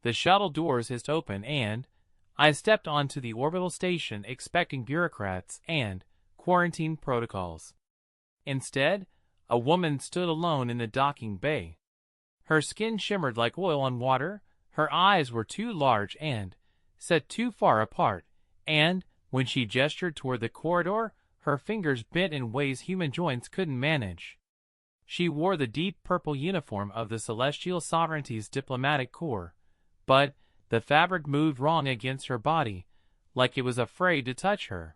The shuttle doors hissed open and I stepped onto the orbital station expecting bureaucrats and quarantine protocols. Instead, a woman stood alone in the docking bay. Her skin shimmered like oil on water, her eyes were too large and set too far apart, and when she gestured toward the corridor, her fingers bent in ways human joints couldn't manage. She wore the deep purple uniform of the Celestial Sovereignty's diplomatic corps, but the fabric moved wrong against her body, like it was afraid to touch her.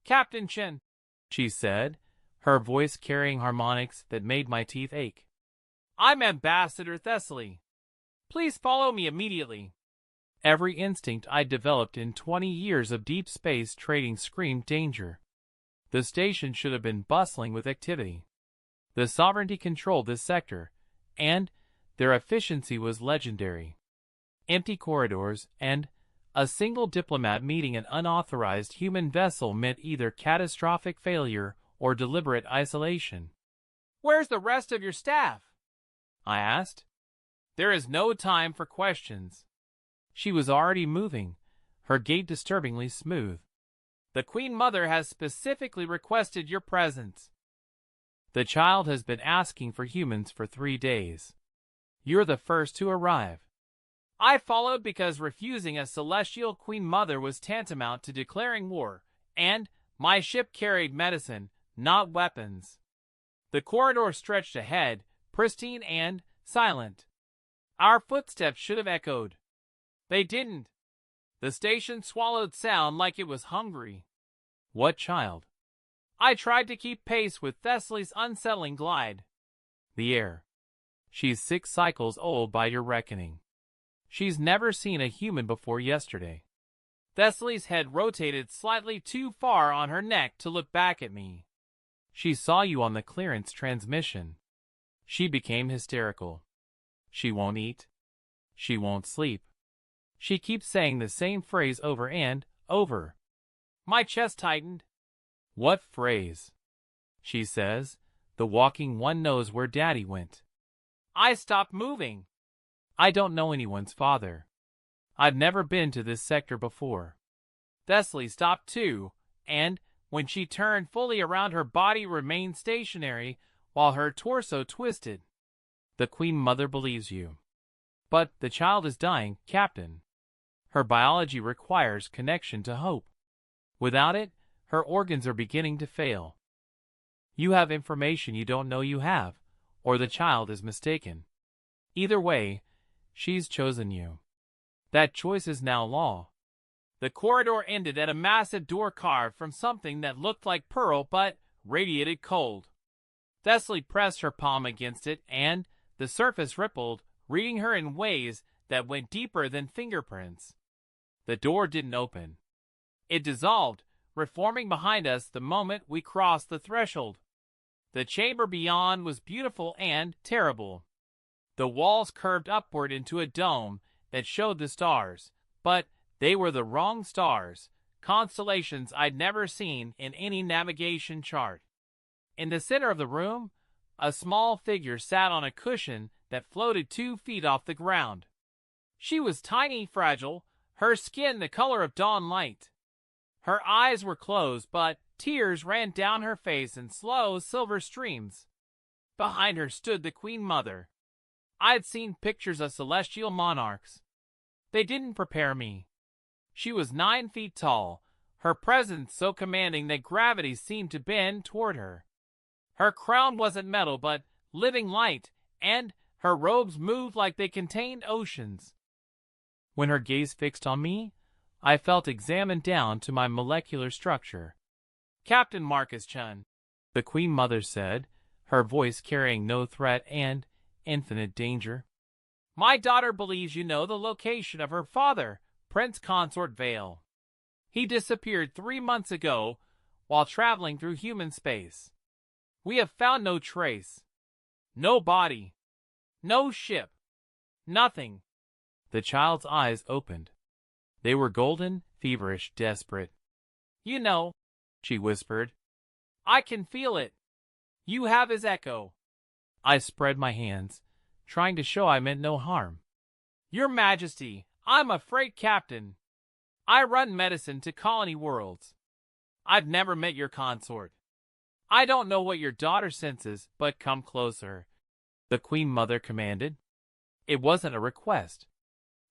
"Captain Chen," she said, her voice carrying harmonics that made my teeth ache. "I'm Ambassador Thessaly. Please follow me immediately." Every instinct I'd developed in 20 years of deep space trading screamed danger. The station should have been bustling with activity. The Sovereignty controlled this sector, and their efficiency was legendary. Empty corridors and a single diplomat meeting an unauthorized human vessel meant either catastrophic failure or deliberate isolation. "Where's the rest of your staff?" I asked. "There is no time for questions." She was already moving, her gait disturbingly smooth. "The Queen Mother has specifically requested your presence." "The child has been asking for humans for 3 days. You're the first to arrive." "I followed because refusing a Celestial Queen Mother was tantamount to declaring war, and my ship carried medicine, not weapons." The corridor stretched ahead, pristine and silent. Our footsteps should have echoed. They didn't. The station swallowed sound like it was hungry. "What child?" I tried to keep pace with Thessaly's unsettling glide. "The air. She's 6 cycles old by your reckoning. She's never seen a human before yesterday." Thessaly's head rotated slightly too far on her neck to look back at me. "She saw you on the clearance transmission." She became hysterical. "She won't eat. She won't sleep. She keeps saying the same phrase over and over." My chest tightened. "What phrase?" "She says, 'The walking one knows where Daddy went.'" I stopped moving. I don't know anyone's father. I've never been to this sector before. Thessaly stopped too, and when she turned fully around, her body remained stationary while her torso twisted. "The Queen Mother believes you. But the child is dying, Captain. Her biology requires connection to hope. Without it, her organs are beginning to fail. You have information you don't know you have, or the child is mistaken. Either way, she's chosen you. That choice is now law." The corridor ended at a massive door carved from something that looked like pearl but radiated cold. Thessaly pressed her palm against it, and the surface rippled, reading her in ways that went deeper than fingerprints. The door didn't open. It dissolved, reforming behind us the moment we crossed the threshold. The chamber beyond was beautiful and terrible. The walls curved upward into a dome that showed the stars, but they were the wrong stars, constellations I'd never seen in any navigation chart. In the center of the room, a small figure sat on a cushion that floated 2 feet off the ground. She was tiny, fragile, her skin the color of dawn light. Her eyes were closed, but tears ran down her face in slow silver streams. Behind her stood the Queen Mother. I had seen pictures of celestial monarchs. They didn't prepare me. She was 9 feet tall, her presence so commanding that gravity seemed to bend toward her. Her crown wasn't metal but living light, and her robes moved like they contained oceans. When her gaze fixed on me, I felt examined down to my molecular structure. "Captain Marcus Chun," the Queen Mother said, her voice carrying no threat and infinite danger. "My daughter believes you know the location of her father, Prince Consort Vale. He disappeared 3 months ago while traveling through human space. We have found no trace, no body, no ship, nothing." The child's eyes opened. They were golden, feverish, desperate. "You know," she whispered. "I can feel it. You have his echo." I spread my hands, trying to show I meant no harm. Your Majesty, I'm a freight captain. I run medicine to colony worlds. I've never met your consort. I don't know what your daughter senses, but come closer, the Queen Mother commanded. It wasn't a request.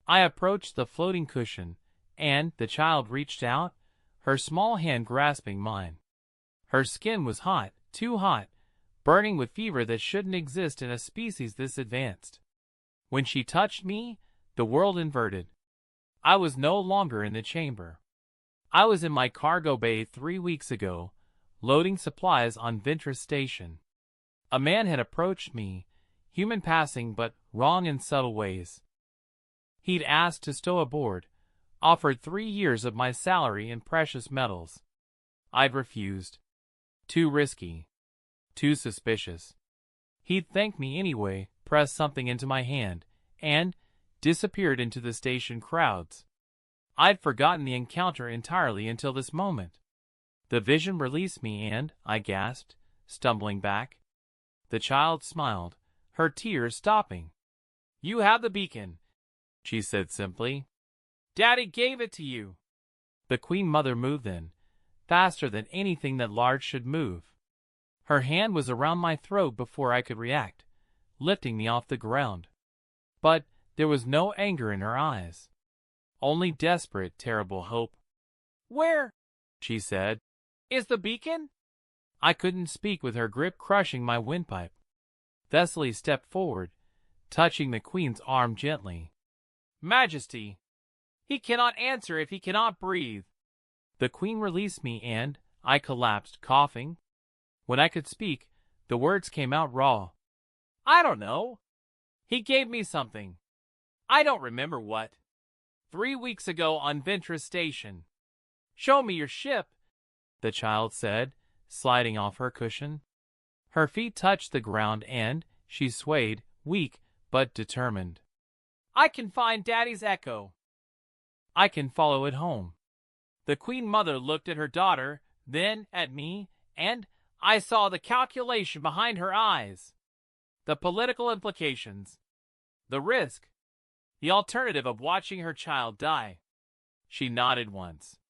I approached the floating cushion, and the child reached out, her small hand grasping mine. Her skin was hot, too hot, burning with fever that shouldn't exist in a species this advanced. When she touched me, the world inverted. I was no longer in the chamber. I was in my cargo bay 3 weeks ago, loading supplies on Ventress Station. A man had approached me, human passing but wrong in subtle ways. He'd asked to stow aboard, offered 3 years of my salary in precious metals. I'd refused. Too risky. Too suspicious. He'd thanked me anyway, pressed something into my hand, and disappeared into the station crowds. I'd forgotten the encounter entirely until this moment. The vision released me and, I gasped, stumbling back. The child smiled, her tears stopping. You have the beacon, she said simply. Daddy gave it to you. The Queen Mother moved then, faster than anything that large should move. Her hand was around my throat before I could react, lifting me off the ground. But there was no anger in her eyes. Only desperate, terrible hope. Where, she said, is the beacon? I couldn't speak with her grip crushing my windpipe. Thessaly stepped forward, touching the Queen's arm gently. Majesty, he cannot answer if he cannot breathe. The Queen released me and I collapsed, coughing. When I could speak, the words came out raw. I don't know. He gave me something. I don't remember what. 3 weeks ago on Ventress Station. Show me your ship, the child said, sliding off her cushion. Her feet touched the ground and she swayed, weak but determined. I can find Daddy's echo. I can follow it home. The Queen Mother looked at her daughter, then at me, and I saw the calculation behind her eyes. The political implications. The risk. The alternative of watching her child die. She nodded once.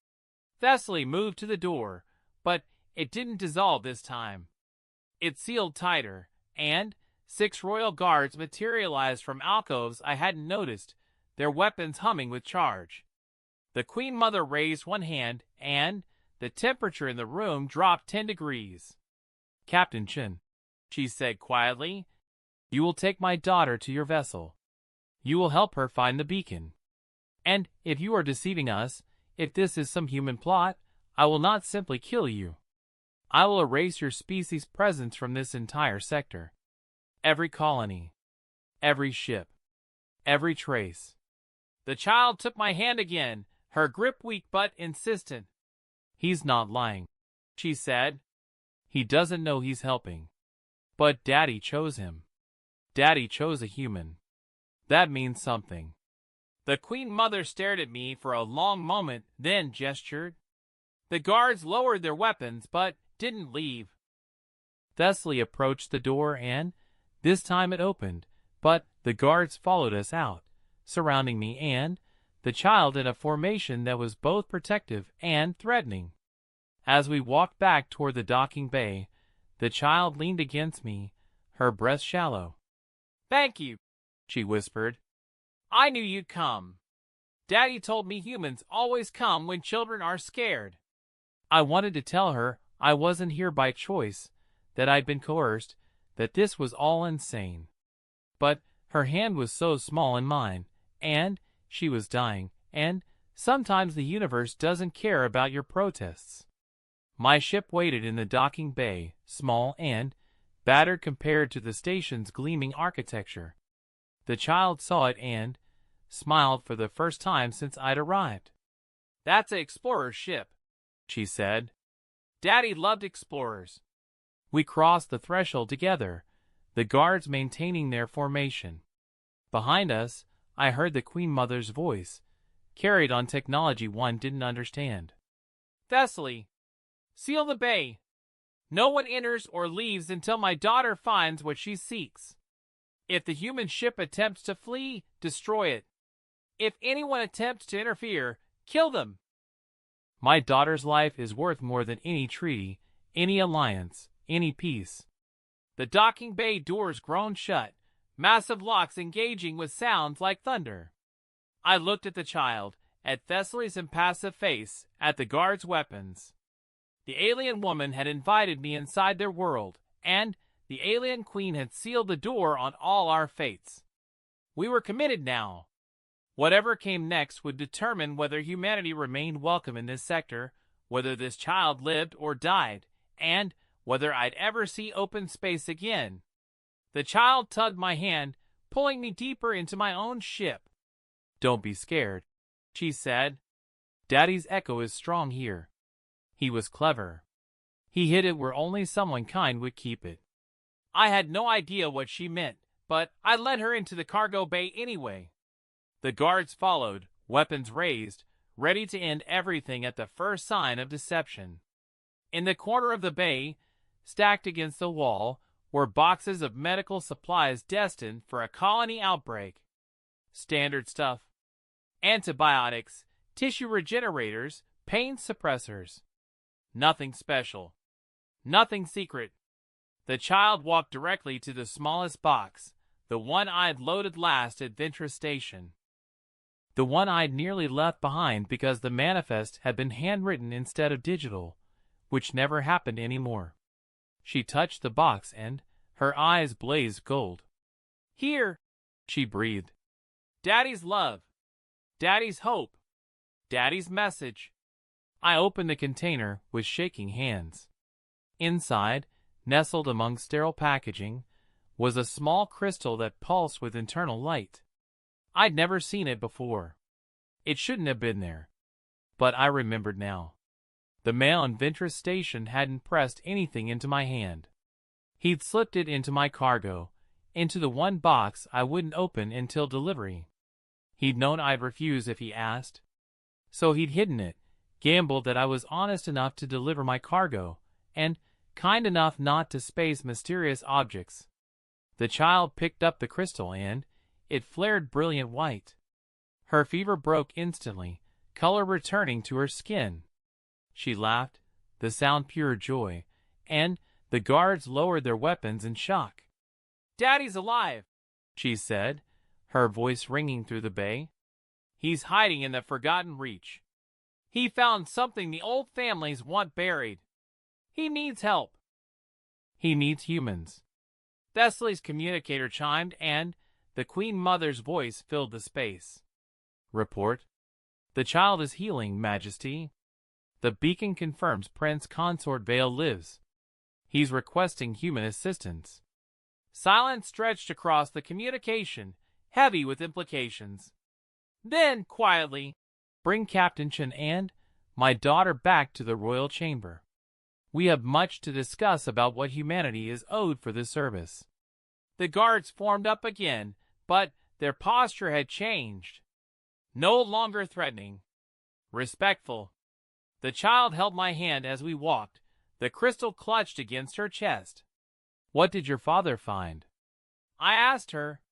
Thessaly moved to the door, but it didn't dissolve this time. It sealed tighter, and 6 royal guards materialized from alcoves I hadn't noticed, their weapons humming with charge. The Queen Mother raised one hand, and the temperature in the room dropped 10 degrees. Captain Chen, she said quietly, you will take my daughter to your vessel. You will help her find the beacon. And if you are deceiving us, if this is some human plot, I will not simply kill you. I will erase your species' presence from this entire sector. Every colony. Every ship. Every trace. The child took my hand again, her grip weak but insistent. He's not lying, she said. He doesn't know he's helping. But Daddy chose him. Daddy chose a human. That means something. The Queen Mother stared at me for a long moment, then gestured. The guards lowered their weapons, but didn't leave. Thessaly approached the door and, this time it opened, but the guards followed us out, surrounding me and the child in a formation that was both protective and threatening. As we walked back toward the docking bay, the child leaned against me, her breath shallow. Thank you, she whispered. I knew you'd come. Daddy told me humans always come when children are scared. I wanted to tell her I wasn't here by choice, that I'd been coerced, that this was all insane. But her hand was so small in mine, and she was dying, and sometimes the universe doesn't care about your protests. My ship waited in the docking bay, small and battered compared to the station's gleaming architecture. The child saw it and smiled for the first time since I'd arrived. That's an explorer's ship, she said. Daddy loved explorers. We crossed the threshold together, the guards maintaining their formation. Behind us, I heard the Queen Mother's voice, carried on technology one didn't understand. Thessaly, seal the bay. No one enters or leaves until my daughter finds what she seeks. If the human ship attempts to flee, destroy it. If anyone attempts to interfere, kill them. My daughter's life is worth more than any treaty, any alliance, any peace. The docking bay doors groaned shut, massive locks engaging with sounds like thunder. I looked at the child, at Thessaly's impassive face, at the guards' weapons. The alien woman had invited me inside their world, and the alien queen had sealed the door on all our fates. We were committed now. Whatever came next would determine whether humanity remained welcome in this sector, whether this child lived or died, and whether I'd ever see open space again. The child tugged my hand, pulling me deeper into my own ship. "Don't be scared," she said. "Daddy's echo is strong here." He was clever. He hid it where only someone kind would keep it. I had no idea what she meant, but I led her into the cargo bay anyway. The guards followed, weapons raised, ready to end everything at the first sign of deception. In the corner of the bay, stacked against the wall, were boxes of medical supplies destined for a colony outbreak. Standard stuff. Antibiotics, tissue regenerators, pain suppressors. Nothing special. Nothing secret. The child walked directly to the smallest box, the one I'd loaded last at Ventress Station. The one I'd nearly left behind because the manifest had been handwritten instead of digital, which never happened anymore. She touched the box and her eyes blazed gold. "Here," she breathed. "Daddy's love. Daddy's hope. Daddy's message." I opened the container with shaking hands. Inside, nestled among sterile packaging, was a small crystal that pulsed with internal light. I'd never seen it before. It shouldn't have been there. But I remembered now. The man on Ventress Station hadn't pressed anything into my hand. He'd slipped it into my cargo, into the one box I wouldn't open until delivery. He'd known I'd refuse if he asked. So he'd hidden it, gambled that I was honest enough to deliver my cargo, and kind enough not to space mysterious objects. The child picked up the crystal and it flared brilliant white. Her fever broke instantly, color returning to her skin. She laughed, the sound pure joy, and the guards lowered their weapons in shock. "Daddy's alive," she said, her voice ringing through the bay. "He's hiding in the Forgotten Reach. He found something the old families want buried. He needs help. He needs humans." Thessaly's communicator chimed, and the Queen Mother's voice filled the space. "Report. The child is healing, Majesty. The beacon confirms Prince Consort Vale lives. He's requesting human assistance." Silence stretched across the communication, heavy with implications. Then, quietly, "Bring Captain Chen and my daughter back to the royal chamber. We have much to discuss about what humanity is owed for this service." The guards formed up again, but their posture had changed. No longer threatening. Respectful. The child held my hand as we walked, the crystal clutched against her chest. "What did your father find?" I asked her.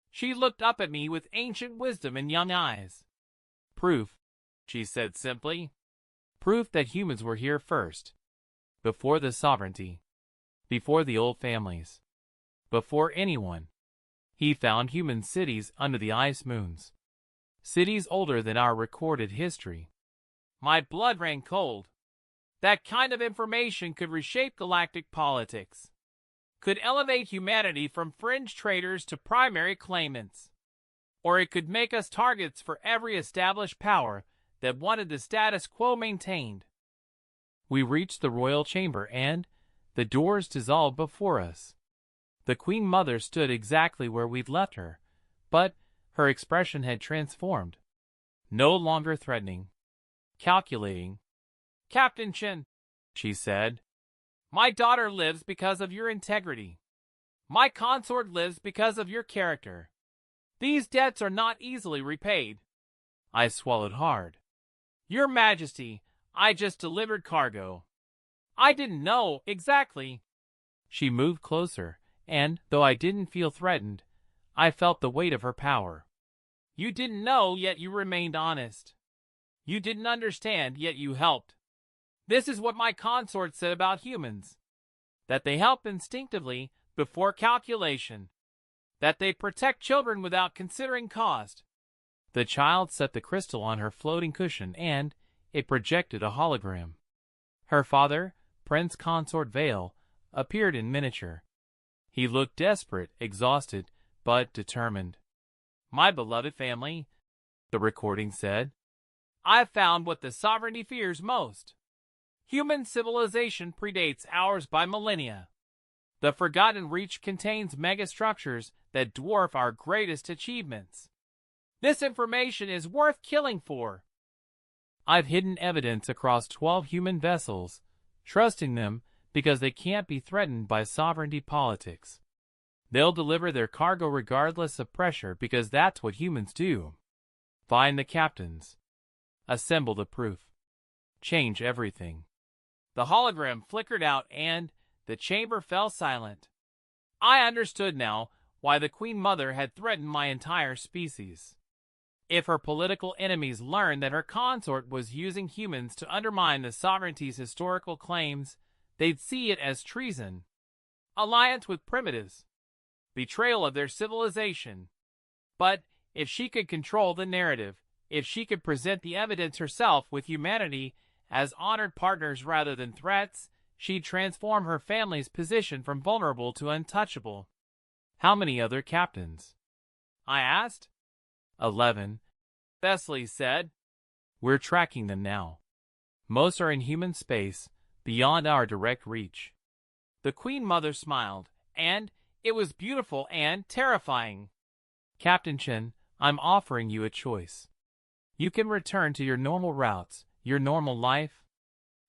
She looked up at me with ancient wisdom in young eyes. "Proof," she said simply. "Proof that humans were here first. Before the sovereignty. Before the old families. Before anyone. He found human cities under the ice moons. Cities older than our recorded history." My blood ran cold. That kind of information could reshape galactic politics. Could elevate humanity from fringe traders to primary claimants. Or it could make us targets for every established power that wanted the status quo maintained. We reached the royal chamber and the doors dissolved before us. The Queen Mother stood exactly where we'd left her, but her expression had transformed. No longer threatening. Calculating. "Captain Chen," she said, "my daughter lives because of your integrity. My consort lives because of your character. These debts are not easily repaid." I swallowed hard. "Your Majesty, I just delivered cargo. I didn't know exactly." She moved closer, and though I didn't feel threatened, I felt the weight of her power. You didn't know, yet you remained honest. You didn't understand, yet you helped. This is what my consort said about humans. That they help instinctively, before calculation. That they protect children without considering cost. The child set the crystal on her floating cushion and it projected a hologram. Her father, Prince Consort Vale, appeared in miniature. He looked desperate, exhausted, but determined. My beloved family, the recording said, I've found what the sovereignty fears most. Human civilization predates ours by millennia. The Forgotten Reach contains megastructures that dwarf our greatest achievements. This information is worth killing for. I've hidden evidence across 12 human vessels, trusting them because they can't be threatened by sovereignty politics. They'll deliver their cargo regardless of pressure because that's what humans do. Find the captains. Assemble the proof. Change everything. The hologram flickered out and the chamber fell silent. I understood now why the Queen Mother had threatened my entire species. If her political enemies learned that her consort was using humans to undermine the sovereignty's historical claims, they'd see it as treason, alliance with primitives, betrayal of their civilization. But if she could control the narrative, if she could present the evidence herself with humanity as honored partners rather than threats, she'd transform her family's position from vulnerable to untouchable. How many other captains? I asked. 11. Thessaly said. We're tracking them now. Most are in human space, beyond our direct reach. The Queen Mother smiled, and it was beautiful and terrifying. Captain Chen, I'm offering you a choice. You can return to your normal routes, your normal life.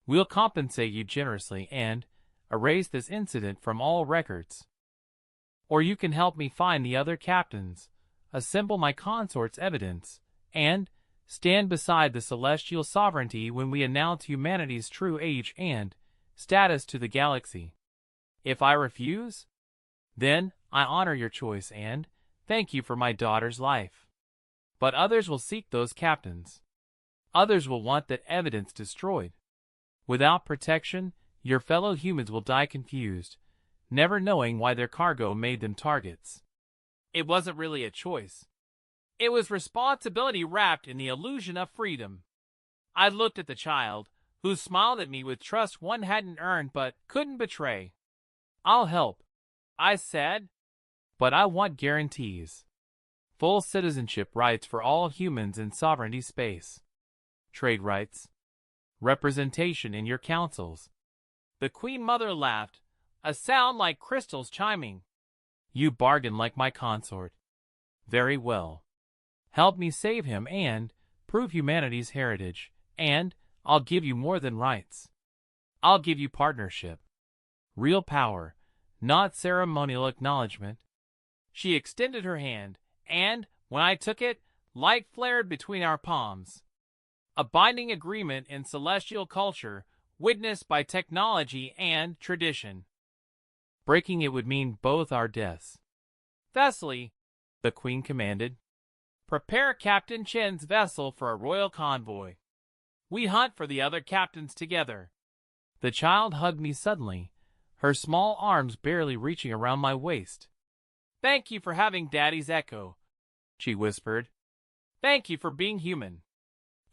We'll compensate you generously and erase this incident from all records. Or you can help me find the other captains, assemble my consort's evidence, and stand beside the celestial sovereignty when we announce humanity's true age and status to the galaxy. If I refuse, then I honor your choice and thank you for my daughter's life. But others will seek those captains. Others will want that evidence destroyed. Without protection, your fellow humans will die confused, never knowing why their cargo made them targets. It wasn't really a choice. It was responsibility wrapped in the illusion of freedom. I looked at the child, who smiled at me with trust one hadn't earned but couldn't betray. I'll help, I said, but I want guarantees. Full citizenship rights for all humans in sovereignty space. Trade rights. Representation in your councils. The Queen Mother laughed, a sound like crystals chiming. You bargain like my consort. Very well. Help me save him and prove humanity's heritage, and I'll give you more than rights. I'll give you partnership. Real power, not ceremonial acknowledgement. She extended her hand, and when I took it, light flared between our palms. A binding agreement in celestial culture, witnessed by technology and tradition. Breaking it would mean both our deaths. Thessaly, the Queen commanded. Prepare Captain Chen's vessel for a royal convoy. We hunt for the other captains together. The child hugged me suddenly, her small arms barely reaching around my waist. Thank you for having Daddy's echo, she whispered. Thank you for being human.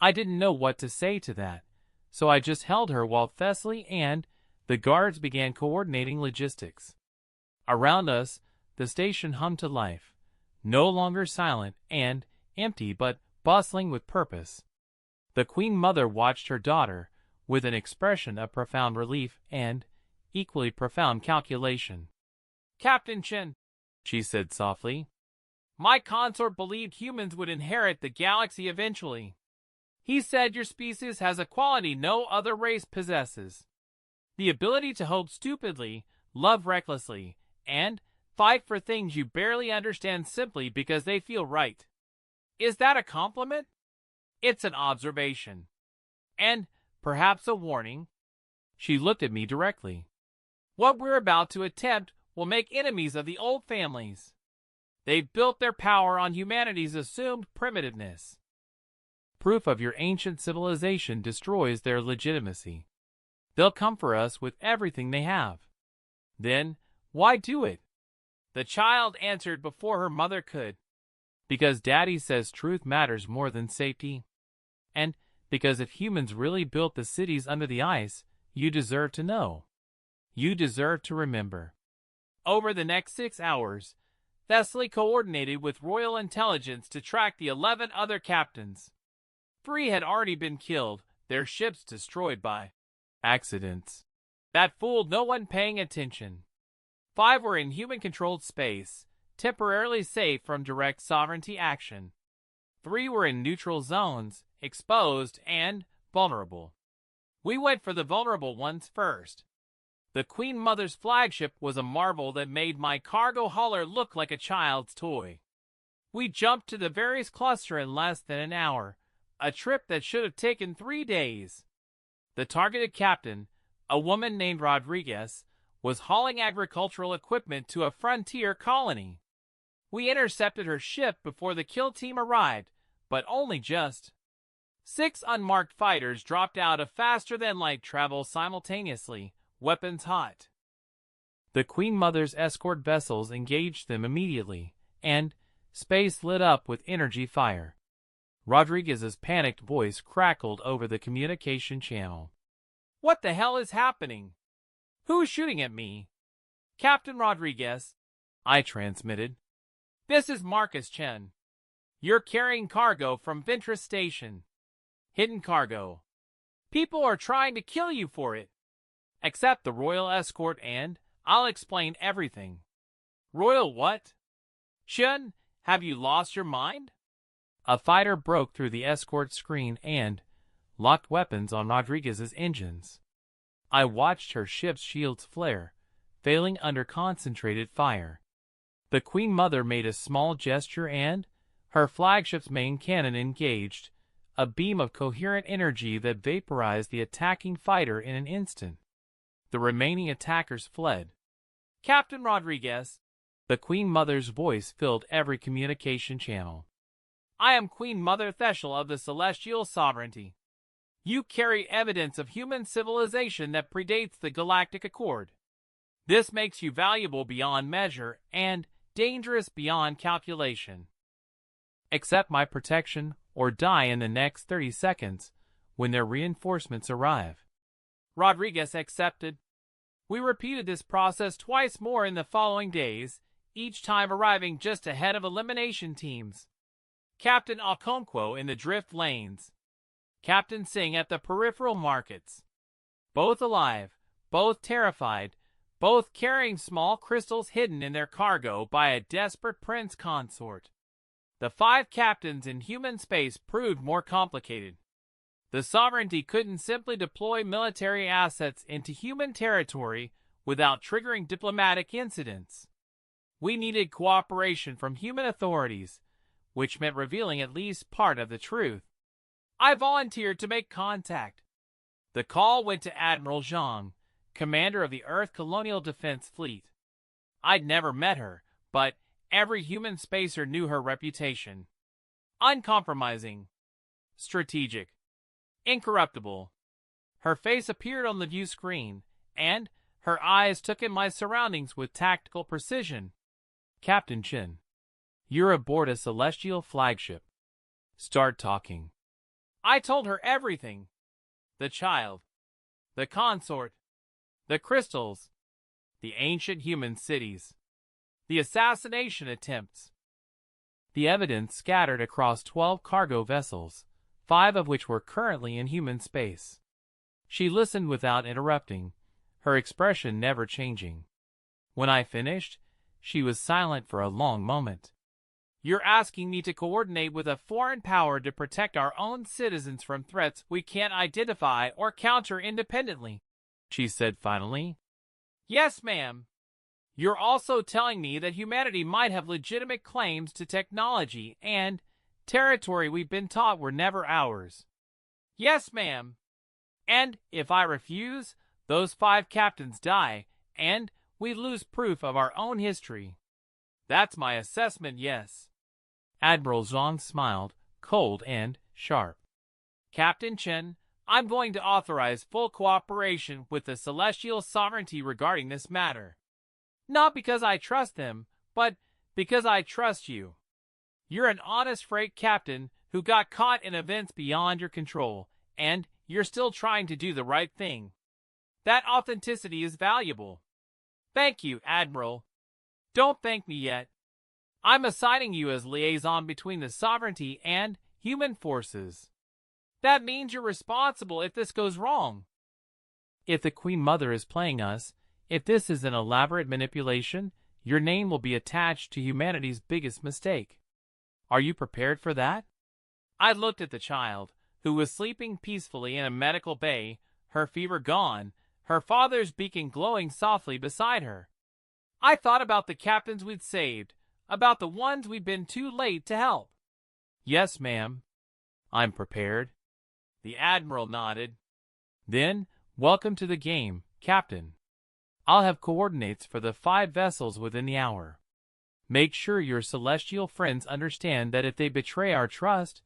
I didn't know what to say to that, so I just held her while Thessaly and the guards began coordinating logistics. Around us, the station hummed to life, no longer silent and empty but bustling with purpose. The Queen Mother watched her daughter with an expression of profound relief and equally profound calculation. Captain Chen, she said softly, my consort believed humans would inherit the galaxy eventually. He said your species has a quality no other race possesses. The ability to hope stupidly, love recklessly, and fight for things you barely understand simply because they feel right. Is that a compliment? It's an observation. And perhaps a warning. She looked at me directly. What we're about to attempt will make enemies of the old families. They've built their power on humanity's assumed primitiveness. Proof of your ancient civilization destroys their legitimacy. They'll come for us with everything they have. Then, why do it? The child answered before her mother could. Because Daddy says truth matters more than safety. And because if humans really built the cities under the ice, you deserve to know. You deserve to remember. Over the next 6 hours, Thessaly coordinated with Royal Intelligence to track the 11 other captains. 3 had already been killed, their ships destroyed by accidents that fooled no one paying attention. 5 were in human-controlled space, temporarily safe from direct sovereignty action. 3 were in neutral zones, exposed and vulnerable. We went for the vulnerable ones first. The Queen Mother's flagship was a marvel that made my cargo hauler look like a child's toy. We jumped to the Varys cluster in less than an hour, a trip that should have taken 3 days. The targeted captain, a woman named Rodriguez, was hauling agricultural equipment to a frontier colony. We intercepted her ship before the kill team arrived, but only just. 6 unmarked fighters dropped out of faster-than-light travel simultaneously, weapons hot. The Queen Mother's escort vessels engaged them immediately, and space lit up with energy fire. Rodriguez's panicked voice crackled over the communication channel. "What the hell is happening? Who's shooting at me?" "Captain Rodriguez," I transmitted. "This is Marcus Chen. You're carrying cargo from Ventress Station. Hidden cargo. People are trying to kill you for it. Accept the royal escort and I'll explain everything." "Royal what? Chen, have you lost your mind?" A fighter broke through the escort screen and locked weapons on Rodriguez's engines. I watched her ship's shields flare, failing under concentrated fire. The Queen Mother made a small gesture and her flagship's main cannon engaged, a beam of coherent energy that vaporized the attacking fighter in an instant. The remaining attackers fled. "Captain Rodriguez," the Queen Mother's voice filled every communication channel. "I am Queen Mother Theshel of the Celestial Sovereignty. You carry evidence of human civilization that predates the Galactic Accord. This makes you valuable beyond measure and dangerous beyond calculation. Accept my protection or die in the next 30 seconds when their reinforcements arrive." Rodriguez accepted. We repeated this process twice more in the following days, each time arriving just ahead of elimination teams. Captain Okonkwo in the drift lanes. Captain Singh at the peripheral markets. Both alive, both terrified, both carrying small crystals hidden in their cargo by a desperate prince consort. The 5 captains in human space proved more complicated. The sovereignty couldn't simply deploy military assets into human territory without triggering diplomatic incidents. We needed cooperation from human authorities, which meant revealing at least part of the truth. I volunteered to make contact. The call went to Admiral Zhang, commander of the Earth Colonial Defense Fleet. I'd never met her, but every human spacer knew her reputation. Uncompromising. Strategic. Incorruptible. Her face appeared on the view screen, and her eyes took in my surroundings with tactical precision. "Captain Chen, you're aboard a celestial flagship. Start talking." I told her everything. The child. The consort. The crystals. The ancient human cities. The assassination attempts. The evidence scattered across 12 cargo vessels, 5 of which were currently in human space. She listened without interrupting, her expression never changing. When I finished, she was silent for a long moment. "You're asking me to coordinate with a foreign power to protect our own citizens from threats we can't identify or counter independently," she said finally. "Yes, ma'am. You're also telling me that humanity might have legitimate claims to technology and territory we've been taught were never ours." "Yes, ma'am. And if I refuse, those 5 captains die, and we lose proof of our own history." That's my assessment, yes. Admiral Zhang smiled, cold and sharp. Captain Chen, I'm going to authorize full cooperation with the Celestial Sovereignty regarding this matter. Not because I trust them, but because I trust you. You're an honest freight captain who got caught in events beyond your control, and you're still trying to do the right thing. That authenticity is valuable. Thank you, Admiral. Don't thank me yet. I'm assigning you as liaison between the sovereignty and human forces. That means you're responsible if this goes wrong. If the Queen Mother is playing us, if this is an elaborate manipulation, your name will be attached to humanity's biggest mistake. Are you prepared for that? I looked at the child, who was sleeping peacefully in a medical bay, her fever gone, her father's beacon glowing softly beside her. I thought about the captains we'd saved, about the ones we'd been too late to help. Yes, ma'am. I'm prepared. The Admiral nodded. Then, welcome to the game, Captain. I'll have coordinates for the 5 vessels within the hour. Make sure your celestial friends understand that if they betray our trust,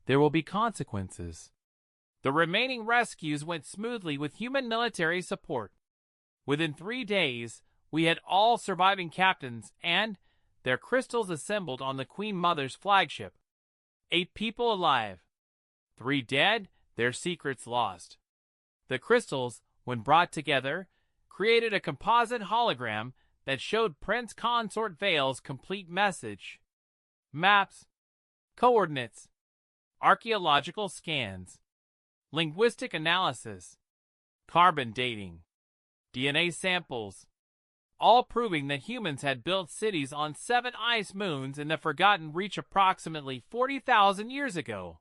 there will be consequences. The remaining rescues went smoothly with human military support. Within 3 days, we had all surviving captains and their crystals assembled on the Queen Mother's flagship. 8 people alive. 3 dead, their secrets lost. The crystals, when brought together, created a composite hologram that showed Prince Consort Vale's complete message. Maps, coordinates, archaeological scans, linguistic analysis, carbon dating, DNA samples, all proving that humans had built cities on 7 ice moons in the Forgotten Reach approximately 40,000 years ago.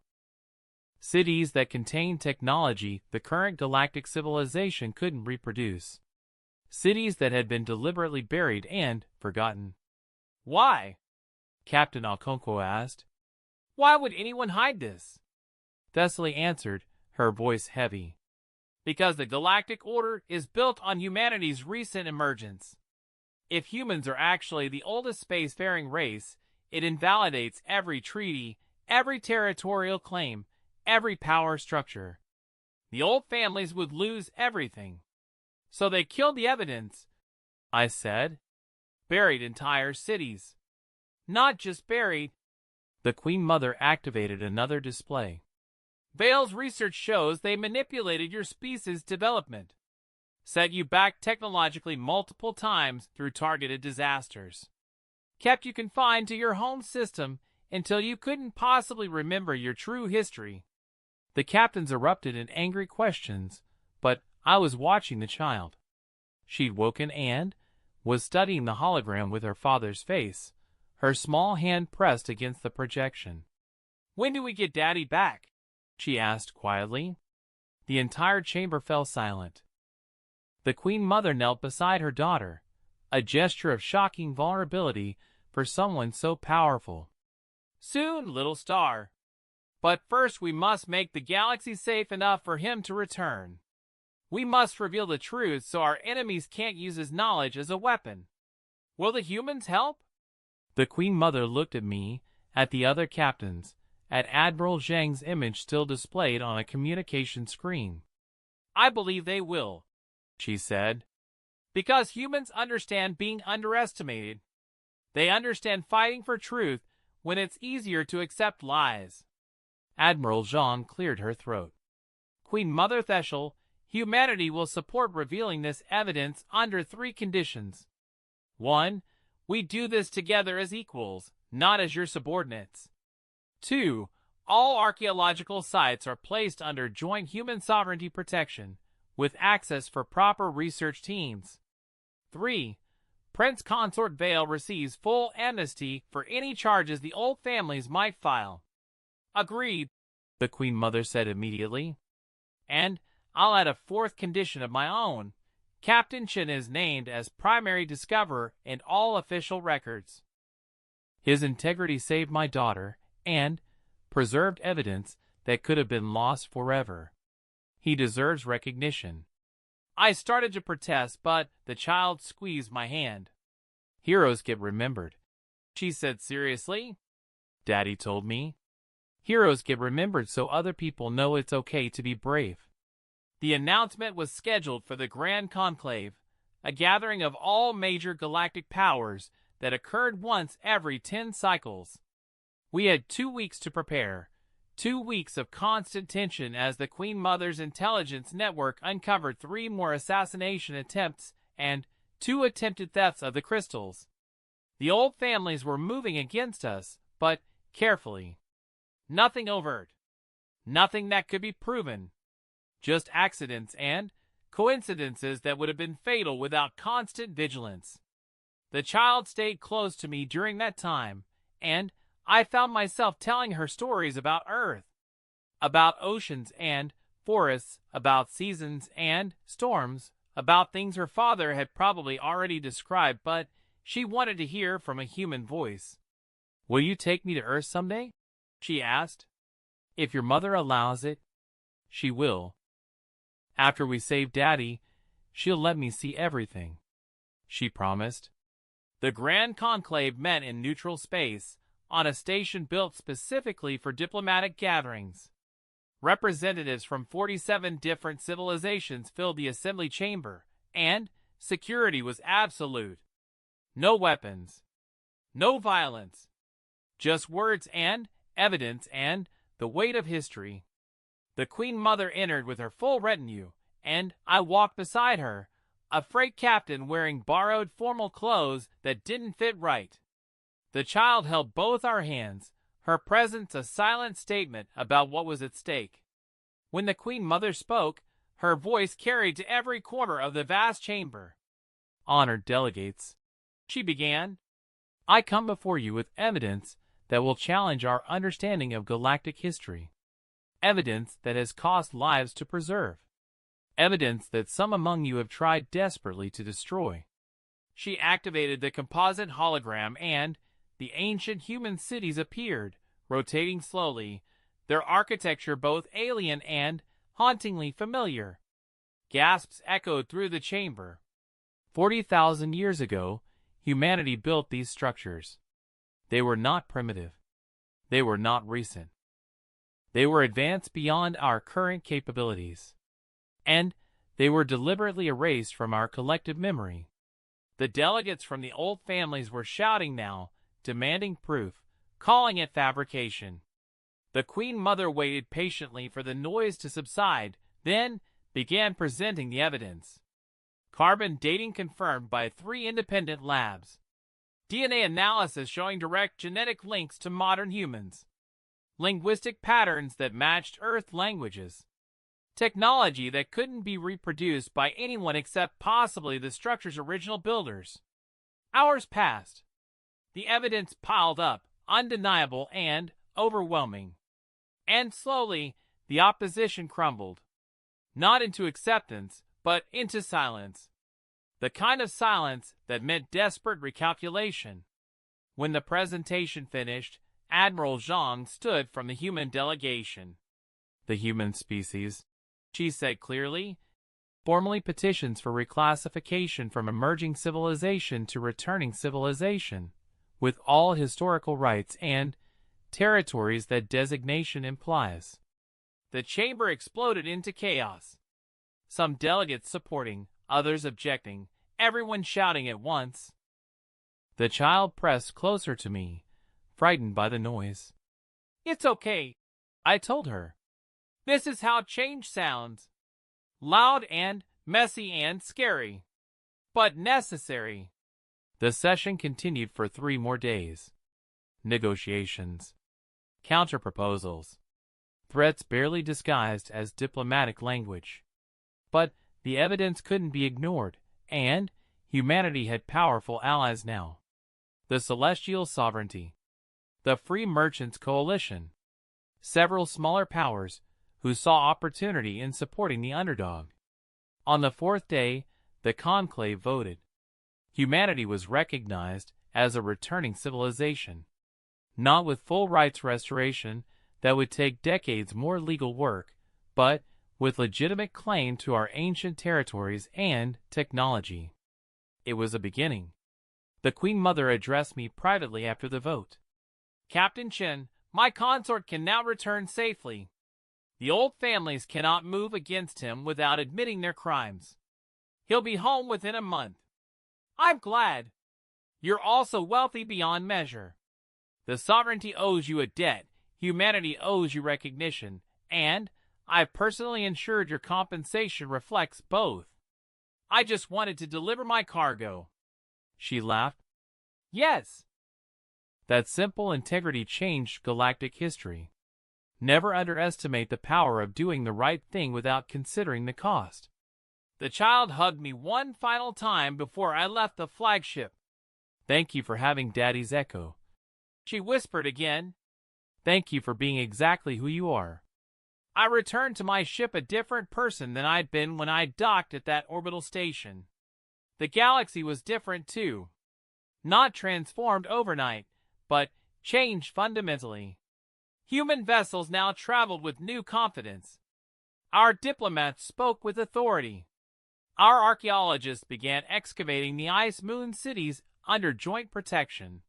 Cities that contained technology the current galactic civilization couldn't reproduce. Cities that had been deliberately buried and forgotten. Why? Captain Okonkwo asked. Why would anyone hide this? Thessaly answered, her voice heavy. Because the galactic order is built on humanity's recent emergence. If humans are actually the oldest spacefaring race, it invalidates every treaty, every territorial claim, every power structure. The old families would lose everything. So they killed the evidence, I said. Buried entire cities. Not just buried. The Queen Mother activated another display. Vale's research shows they manipulated your species' development. Set you back technologically multiple times through targeted disasters. Kept you confined to your home system until you couldn't possibly remember your true history. The captains erupted in angry questions, but I was watching the child. She'd woken and was studying the hologram with her father's face, her small hand pressed against the projection. When do we get Daddy back? She asked quietly. The entire chamber fell silent. The Queen Mother knelt beside her daughter, a gesture of shocking vulnerability for someone so powerful. Soon, little star. But first we must make the galaxy safe enough for him to return. We must reveal the truth so our enemies can't use his knowledge as a weapon. Will the humans help? The Queen Mother looked at me, at the other captains, at Admiral Zhang's image still displayed on a communication screen. I believe they will, she said. Because humans understand being underestimated. They understand fighting for truth when it's easier to accept lies. Admiral Zhang cleared her throat. Queen Mother Theshel, humanity will support revealing this evidence under 3 conditions. 1. We do this together as equals, not as your subordinates. 2. All archaeological sites are placed under joint human sovereignty protection, with access for proper research teams. 3. Prince Consort Vale receives full amnesty for any charges the old families might file. Agreed, the Queen Mother said immediately. And I'll add a 4th condition of my own. Captain Chen is named as primary discoverer in all official records. His integrity saved my daughter and preserved evidence that could have been lost forever. He deserves recognition. I started to protest, but the child squeezed my hand. Heroes get remembered, she said seriously. Daddy told me. Heroes get remembered so other people know it's okay to be brave. The announcement was scheduled for the Grand Conclave, a gathering of all major galactic powers that occurred once every 10 cycles. We had 2 weeks to prepare, 2 weeks of constant tension as the Queen Mother's intelligence network uncovered 3 more assassination attempts and 2 attempted thefts of the crystals. The old families were moving against us, but carefully. Nothing overt. Nothing that could be proven. Just accidents and coincidences that would have been fatal without constant vigilance. The child stayed close to me during that time, and I found myself telling her stories about Earth, about oceans and forests, about seasons and storms, about things her father had probably already described, but she wanted to hear from a human voice. "Will you take me to Earth someday?" she asked. "If your mother allows it, she will. After we save Daddy, she'll let me see everything," she promised. The Grand Conclave met in neutral space, on a station built specifically for diplomatic gatherings. Representatives from 47 different civilizations filled the assembly chamber, and security was absolute. No weapons. No violence. Just words and evidence and the weight of history. The Queen Mother entered with her full retinue, and I walked beside her, a freight captain wearing borrowed formal clothes that didn't fit right. The child held both our hands, her presence a silent statement about what was at stake. When the Queen Mother spoke, her voice carried to every corner of the vast chamber. "Honored delegates," she began, "I come before you with evidence that will challenge our understanding of galactic history. Evidence that has cost lives to preserve. Evidence that some among you have tried desperately to destroy." She activated the composite hologram and the ancient human cities appeared, rotating slowly, their architecture both alien and hauntingly familiar. Gasps echoed through the chamber. 40,000 years ago, humanity built these structures. They were not primitive. They were not recent. They were advanced beyond our current capabilities. And they were deliberately erased from our collective memory. The delegates from the old families were shouting now, demanding proof, calling it fabrication. The Queen Mother waited patiently for the noise to subside, then began presenting the evidence. Carbon dating confirmed by 3 independent labs. DNA analysis showing direct genetic links to modern humans. Linguistic patterns that matched Earth languages. Technology that couldn't be reproduced by anyone except possibly the structure's original builders. Hours passed. The evidence piled up, undeniable and overwhelming. And slowly, the opposition crumbled. Not into acceptance, but into silence. The kind of silence that meant desperate recalculation. When the presentation finished, Admiral Zhang stood from the human delegation. "The human species," she said clearly, "formally petitions for reclassification from emerging civilization to returning civilization, with all historical rights and territories that designation implies." The chamber exploded into chaos. Some delegates supporting, others objecting, everyone shouting at once. The child pressed closer to me, frightened by the noise. "It's okay," I told her. "This is how change sounds. Loud and messy and scary. But necessary." The session continued for 3 more days. Negotiations. Counterproposals. Threats barely disguised as diplomatic language. But the evidence couldn't be ignored, and humanity had powerful allies now. The Celestial Sovereignty. The Free Merchants Coalition. Several smaller powers who saw opportunity in supporting the underdog. On the 4th day, the conclave voted. Humanity was recognized as a returning civilization. Not with full rights restoration that would take decades more legal work, but with legitimate claim to our ancient territories and technology. It was a beginning. The Queen Mother addressed me privately after the vote. Captain Chen, my consort can now return safely. The old families cannot move against him without admitting their crimes. He'll be home within a month. I'm glad. You're also wealthy beyond measure. The sovereignty owes you a debt, humanity owes you recognition, and I've personally ensured your compensation reflects both. I just wanted to deliver my cargo. She laughed. Yes. That simple integrity changed galactic history. Never underestimate the power of doing the right thing without considering the cost. The child hugged me one final time before I left the flagship. Thank you for having Daddy's echo. She whispered again. Thank you for being exactly who you are. I returned to my ship a different person than I'd been when I docked at that orbital station. The galaxy was different too. Not transformed overnight, but changed fundamentally. Human vessels now traveled with new confidence. Our diplomats spoke with authority. Our archaeologists began excavating the ice moon cities under joint protection.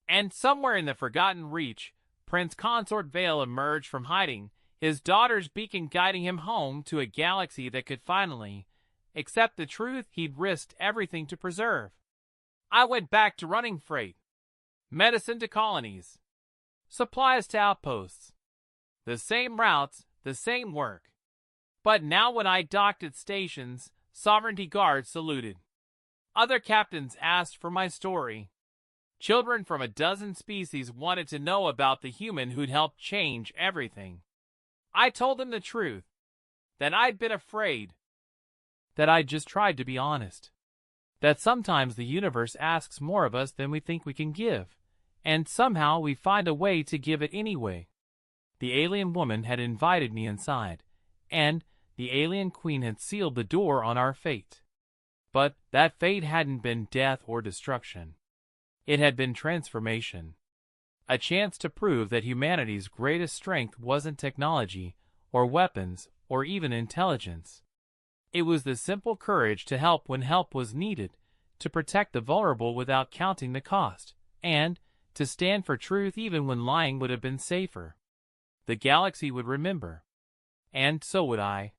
And somewhere in the forgotten reach, Prince Consort Vale emerged from hiding, his daughter's beacon guiding him home to a galaxy that could finally accept the truth he'd risked everything to preserve. I went back to running freight, medicine to colonies, supplies to outposts. The same routes, the same work. But now when I docked at stations, sovereignty guards saluted. Other captains asked for my story. Children from a dozen species wanted to know about the human who'd helped change everything. I told them the truth, that I'd been afraid, that I'd just tried to be honest, that sometimes the universe asks more of us than we think we can give, and somehow we find a way to give it anyway. The alien woman had invited me inside, and the alien queen had sealed the door on our fate. But that fate hadn't been death or destruction. It had been transformation. A chance to prove that humanity's greatest strength wasn't technology, or weapons, or even intelligence. It was the simple courage to help when help was needed, to protect the vulnerable without counting the cost, and to stand for truth even when lying would have been safer. The galaxy would remember. And so would I.